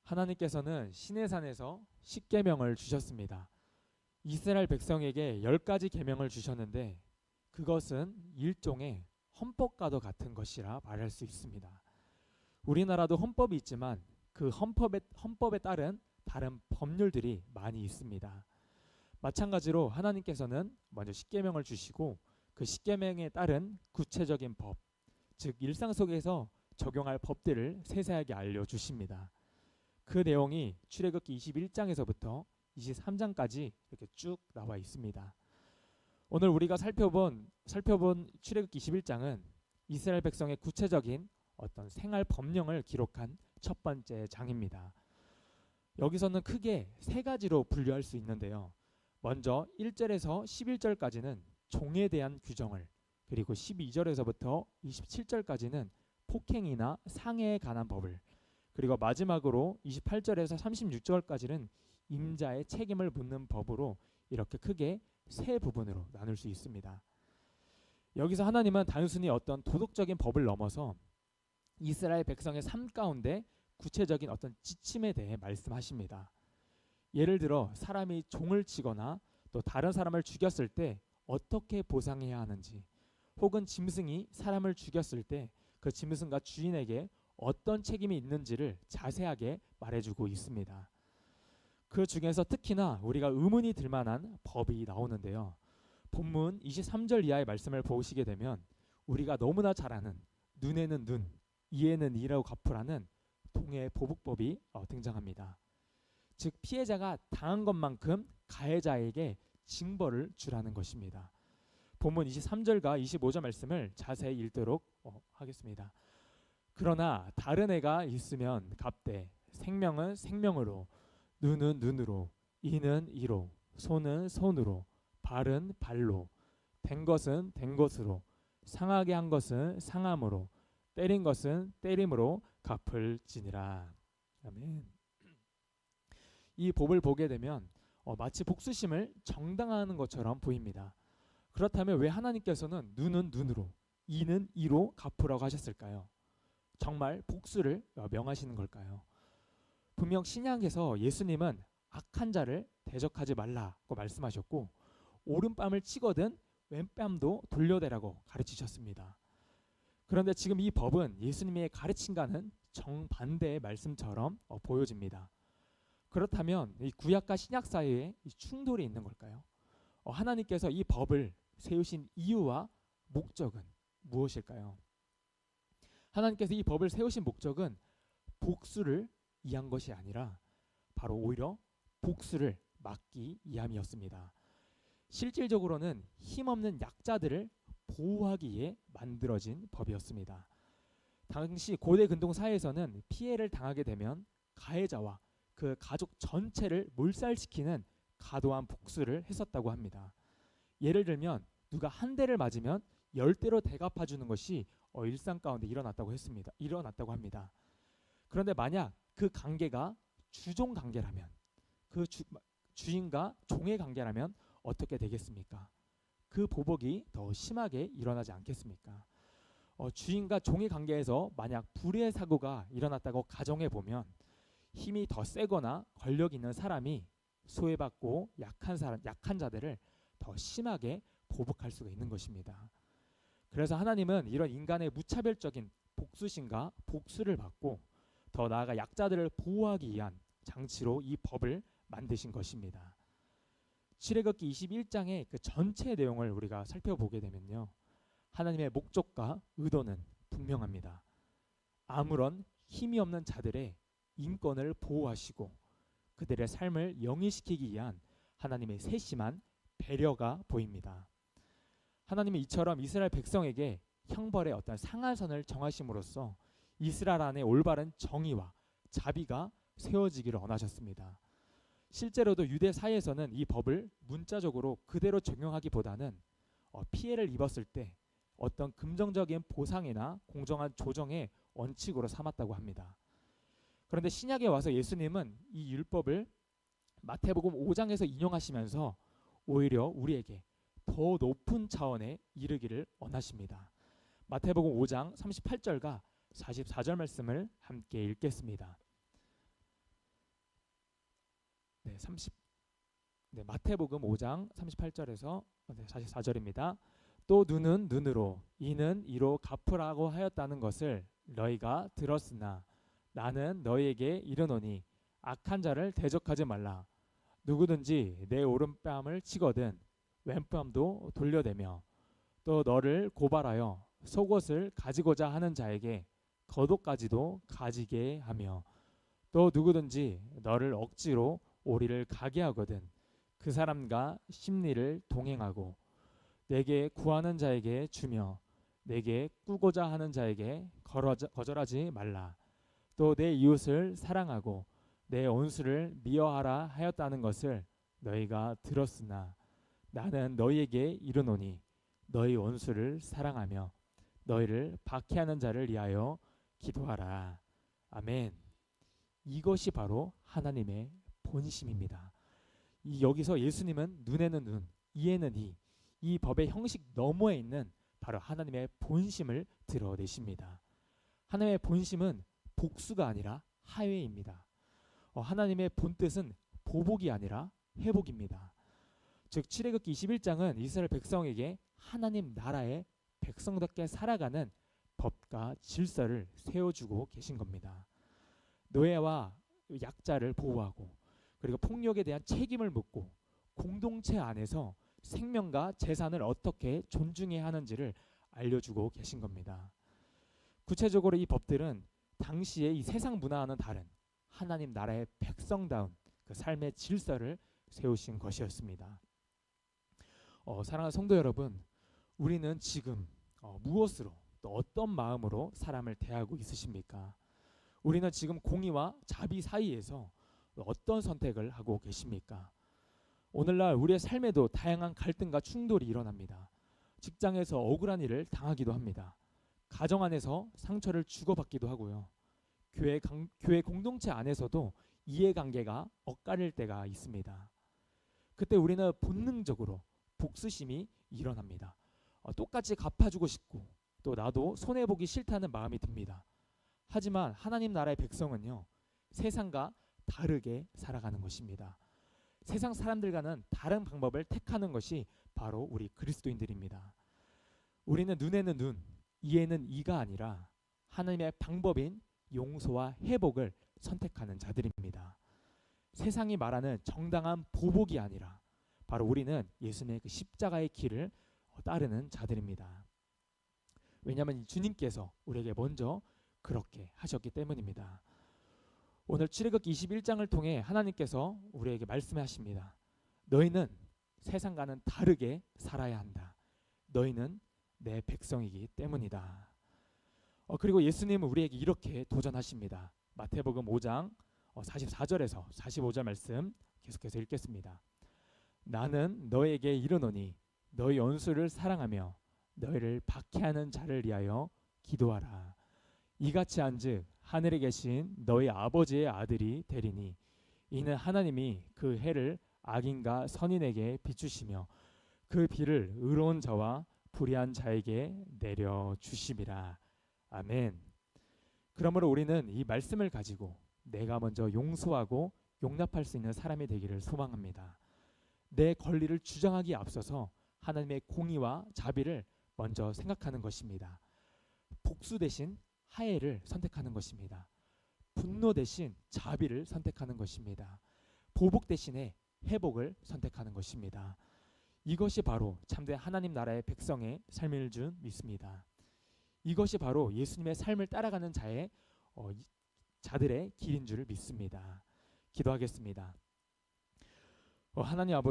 하나님께서는 시내산에서 십계명을 주셨습니다. 이스라엘 백성에게 10가지 계명을 주셨는데 그것은 일종의 헌법과도 같은 것이라 말할 수 있습니다. 우리나라도 헌법이 있지만 그 헌법에 따른 다른 법률들이 많이 있습니다. 마찬가지로 하나님께서는 먼저 십계명을 주시고 그 십계명에 따른 구체적인 법, 즉 일상 속에서 적용할 법들을 세세하게 알려주십니다. 그 내용이 출애굽기 21장에서부터 23장까지 이렇게 쭉 나와 있습니다. 오늘 우리가 살펴본 출애굽기 21장은 이스라엘 백성의 구체적인 어떤 생활 법령을 기록한 첫 번째 장입니다. 여기서는 크게 세 가지로 분류할 수 있는데요. 먼저 1절에서 11절까지는 종에 대한 규정을, 그리고 12절에서부터 27절까지는 폭행이나 상해에 관한 법을, 그리고 마지막으로 28절에서 36절까지는 임자의 책임을 묻는 법으로 이렇게 크게 세 부분으로 나눌 수 있습니다. 여기서 하나님은 단순히 어떤 도덕적인 법을 넘어서 이스라엘 백성의 삶 가운데 구체적인 어떤 지침에 대해 말씀하십니다. 예를 들어 사람이 종을 치거나 또 다른 사람을 죽였을 때 어떻게 보상해야 하는지, 혹은 짐승이 사람을 죽였을 때 그 짐승과 주인에게 어떤 책임이 있는지를 자세하게 말해주고 있습니다. 그 중에서 특히나 우리가 의문이 들 만한 법이 나오는데요. 본문 23절 이하의 말씀을 보시게 되면 우리가 너무나 잘 아는 눈에는 눈, 이에는 이라고 갚으라는 동해 보복법이 등장합니다. 즉 피해자가 당한 것만큼 가해자에게 징벌을 주라는 것입니다. 본문 23절과 25절 말씀을 자세히 읽도록 하겠습니다. 그러나 다른 애가 있으면 갚되 생명은 생명으로, 눈은 눈으로, 이는 이로, 손은 손으로, 발은 발로, 된 것은 된 것으로, 상하게 한 것은 상함으로, 때린 것은 때림으로 갚을지니라. 아멘. 이 법을 보게 되면 마치 복수심을 정당화하는 것처럼 보입니다. 그렇다면 왜 하나님께서는 눈은 눈으로, 이는 이로 갚으라고 하셨을까요? 정말 복수를 명하시는 걸까요? 분명 신약에서 예수님은 악한 자를 대적하지 말라고 말씀하셨고 오른뺨을 치거든 왼뺨도 돌려대라고 가르치셨습니다. 그런데 지금 이 법은 예수님의 가르침과는 정반대의 말씀처럼 보여집니다. 그렇다면 이 구약과 신약 사이에 이 충돌이 있는 걸까요? 하나님께서 이 법을 세우신 이유와 목적은 무엇일까요? 하나님께서 이 법을 세우신 목적은 복수를 위한 것이 아니라 바로 오히려 복수를 막기 위함이었습니다. 실질적으로는 힘없는 약자들을 보호하기 위해 만들어진 법이었습니다. 당시 고대 근동 사회에서는 피해를 당하게 되면 가해자와 그 가족 전체를 몰살시키는 과도한 복수를 했었다고 합니다. 예를 들면 누가 한 대를 맞으면 10대로 대갚아주는 것이 일상 가운데 일어났다고 합니다. 그런데 만약 그 관계가 주종 관계라면, 그 주인과 종의 관계라면 어떻게 되겠습니까? 그 보복이 더 심하게 일어나지 않겠습니까? 주인과 종의 관계에서 만약 불의의 사고가 일어났다고 가정해 보면 힘이 더 세거나 권력 있는 사람이 소외받고 약한 자들을 더 심하게 보복할 수가 있는 것입니다. 그래서 하나님은 이런 인간의 무차별적인 복수심과 복수를 받고 더 나아가 약자들을 보호하기 위한 장치로 이 법을 만드신 것입니다. 출애굽기 21장의 그 전체 내용을 우리가 살펴보게 되면요, 하나님의 목적과 의도는 분명합니다. 아무런 힘이 없는 자들의 인권을 보호하시고 그들의 삶을 영위시키기 위한 하나님의 세심한 배려가 보입니다. 하나님은 이처럼 이스라엘 백성에게 형벌의 어떤 상한선을 정하심으로써 이스라엘 안에 올바른 정의와 자비가 세워지기를 원하셨습니다. 실제로도 유대 사회에서는 이 법을 문자적으로 그대로 적용하기보다는 피해를 입었을 때 어떤 긍정적인 보상이나 공정한 조정의 원칙으로 삼았다고 합니다. 그런데 신약에 와서 예수님은 이 율법을 마태복음 5장에서 인용하시면서 오히려 우리에게 더 높은 차원에 이르기를 원하십니다. 마태복음 5장 38절과 44절 말씀을 함께 읽겠습니다. 마태복음 5장 38절에서 44절입니다. 또 눈은 눈으로 이는 이로 갚으라고 하였다는 것을 너희가 들었으나 나는 너희에게 이르노니 악한 자를 대적하지 말라. 누구든지 내 오른뺨을 치거든 왼뺨도 돌려대며 또 너를 고발하여 속옷을 가지고자 하는 자에게 겉옷까지도 가지게 하며 또 누구든지 너를 억지로 오리를 가게 하거든 그 사람과 심리를 동행하고 내게 구하는 자에게 주며 내게 꾸고자 하는 자에게 거절하지 말라. 또 내 이웃을 사랑하고 내 원수를 미워하라 하였다는 것을 너희가 들었으나 나는 너희에게 이르노니 너희 원수를 사랑하며 너희를 박해하는 자를 위하여 기도하라. 아멘. 이것이 바로 하나님의 본심입니다. 여기서 예수님은 눈에는 눈, 이에는 이 법의 형식 너머에 있는 바로 하나님의 본심을 드러내십니다. 하나님의 본심은 복수가 아니라 화해입니다. 하나님의 본뜻은 보복이 아니라 회복입니다. 즉 출애굽기 21장은 이스라엘 백성에게 하나님 나라의 백성답게 살아가는 법과 질서를 세워주고 계신 겁니다. 노예와 약자를 보호하고 그리고 폭력에 대한 책임을 묻고 공동체 안에서 생명과 재산을 어떻게 존중해야 하는지를 알려주고 계신 겁니다. 구체적으로 이 법들은 당시의 이 세상 문화와는 다른 하나님 나라의 백성다운 그 삶의 질서를 세우신 것이었습니다. 사랑하는 성도 여러분, 우리는 지금 무엇으로 또 어떤 마음으로 사람을 대하고 있으십니까? 우리는 지금 공의와 자비 사이에서 어떤 선택을 하고 계십니까? 오늘날 우리의 삶에도 다양한 갈등과 충돌이 일어납니다. 직장에서 억울한 일을 당하기도 합니다. 가정 안에서 상처를 주고받기도 하고요. 교회 공동체 안에서도 이해관계가 엇갈릴 때가 있습니다. 그때 우리는 본능적으로 복수심이 일어납니다. 똑같이 갚아주고 싶고 또 나도 손해보기 싫다는 마음이 듭니다. 하지만 하나님 나라의 백성은요, 세상과 다르게 살아가는 것입니다. 세상 사람들과는 다른 방법을 택하는 것이 바로 우리 그리스도인들입니다. 우리는 눈에는 눈, 이에는 이가 아니라 하나님의 방법인 용서와 회복을 선택하는 자들입니다. 세상이 말하는 정당한 보복이 아니라 바로 우리는 예수님의 그 십자가의 길을 따르는 자들입니다. 왜냐하면 주님께서 우리에게 먼저 그렇게 하셨기 때문입니다. 오늘 출애굽기 21장을 통해 하나님께서 우리에게 말씀하십니다. 너희는 세상과는 다르게 살아야 한다. 너희는 내 백성이기 때문이다. 그리고 예수님은 우리에게 이렇게 도전하십니다. 마태복음 5장 44절에서 45절 말씀 계속해서 읽겠습니다. 나는 너에게 이르노니 너희 원수를 사랑하며 너희를 박해하는 자를 위하여 기도하라. 이같이 한즉 하늘에 계신 너희 아버지의 아들이 되리니 이는 하나님이 그 해를 악인과 선인에게 비추시며 그 비를 의로운 자와 불의한 자에게 내려 주심이라. 아멘. 그러므로 우리는 이 말씀을 가지고 내가 먼저 용서하고 용납할 수 있는 사람이 되기를 소망합니다. 내 권리를 주장하기에 앞서서 하나님의 공의와 자비를 먼저 생각하는 것입니다. 복수 대신 화해를 선택하는 것입니다. 분노 대신 자비를 선택하는 것입니다. 보복 대신에 회복을 선택하는 것입니다. 이것이 바로 참된 하나님 나라의 백성의 삶일 줄 믿습니다. 이것이 바로 예수님의 삶을 따라가는 자들의 길인 줄 믿습니다. 기도하겠습니다. 하나님 아버지,